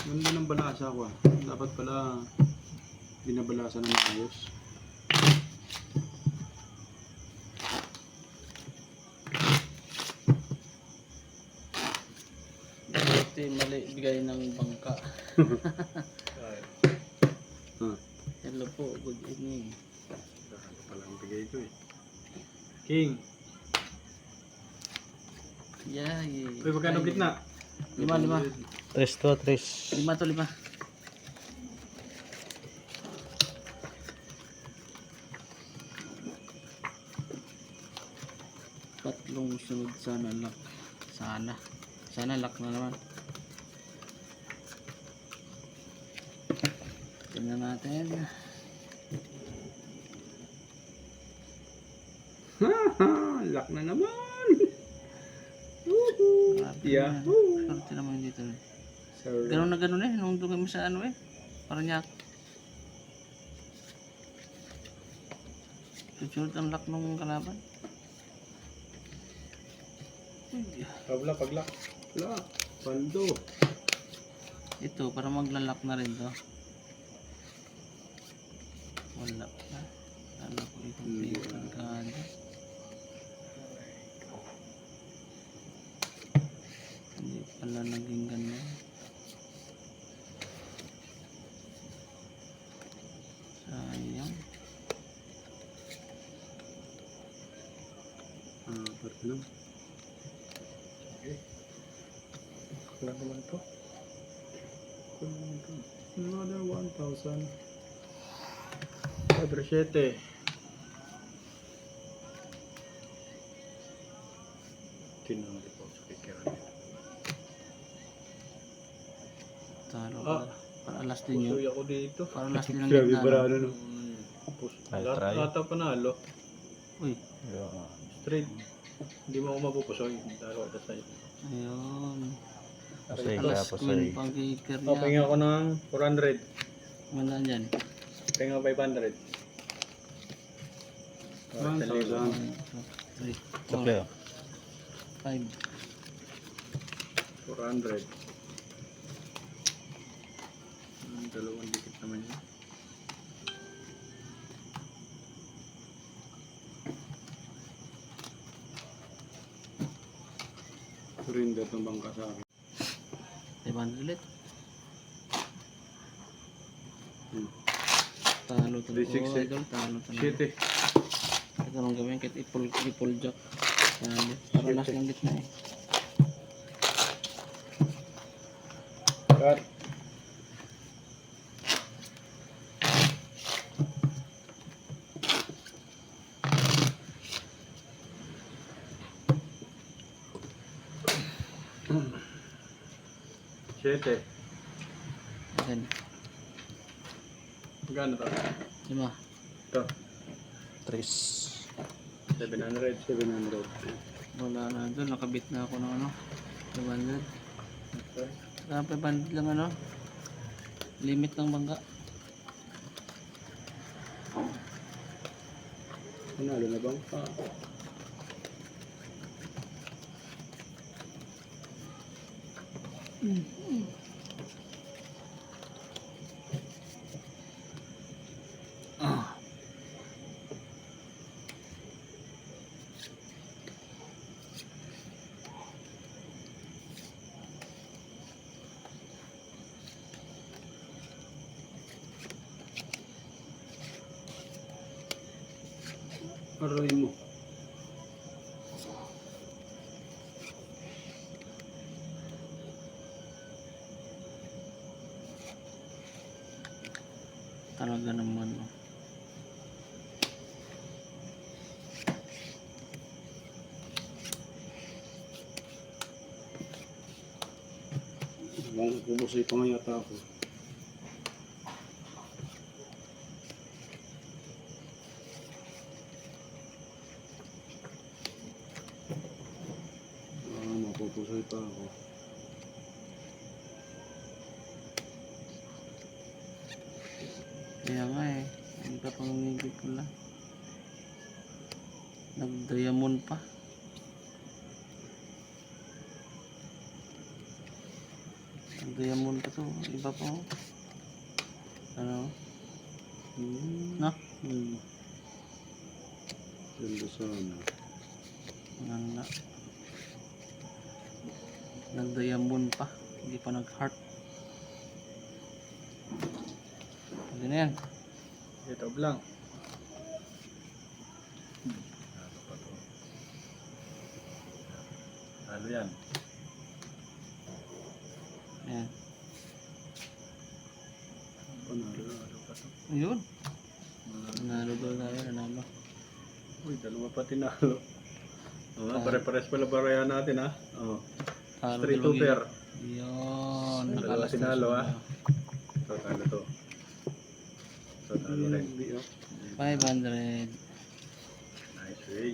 Ganda ng balasa ko ah. Dapat pala binabalasa ng maayos. Ito yung mali bigay ng bangka. Hello po, good evening. Dapat palang bigay ko eh. King! Yeah. Uy, magkano gitna? 5. 3 to 3. 5 to 5. Tatlong sunod sana lock. Sana lock na naman. Tingnan natin. Lock na naman! Yeah. Yahoo! Swerte naman dito eh. Sorry. Ganun na ganun eh. Nung dugay mo sa ano eh. Parang niya. Susunod ang lock nung kalaban. Paglock. Lock. Pando. Ito, para maglalak na rin to. Wala pa. Ano ko itong paper card. Hindi pala naging ganun. Sayang. Parang lang. Okay. Wala naman ito. Another 1,000. Pedro 7. Tinangali po sa kikiran. Talo Ah. para alas din yun. Pusoy ako dito. Para alas din ang Grabe gitna. barado no. Ay, try. Lata panalo. Uy, Straight. Hindi mo ako mapupusoy. Talo ako sa'yo. ayun. Pasay ka, Alas pasay. queen pang kicker Oh, niya. pahinga ako ng 400. Mandaan dyan. Pahinga 500. 1,000. 3, Sukli 4, 5. 400. Dalawang dikit naman yun. Surrender ng bangka sa akin. 500 ulit. Hmm. Talo to. 360. Oh, idol, talo to. Shit eh. Ito nung gawin kahit ipul jack. Talo. Para last ng gitna eh. Cut. Siete. Ayan. Magkano to? 5. Ito. 3. 700. 700. Wala na doon. Nakabit na ako ng ano. 500. Okay. Saka 500 lang ano. Limit ng bangka. Panalo na bangka. Ah. Aroy mo. Talaga naman. No. Pupusoy pa nga yata ako. Mapupusoy pa ako. Kaya nga eh. Hindi ka pang umigit pala. Nag-diamond pa. Diamond pa to. Iba pa oh. Ano? No? Ganda sana. Nga. Nag-diamond pa. Hindi pa nag-heart. Pwede na yan. Ito blank. Ano yan? Ayan. Panalo pa to. Ayun. Nanalo daw tayo. Nanalo. Uy, dalawa pa tinalo. Pare-pares pala barayan natin ha. Oh. Talo Street dalawang Hooper. Yun. Dalawa Nakalas na sinalo, siya. ah. So, talo to. So, talo rin. 500. Nice way.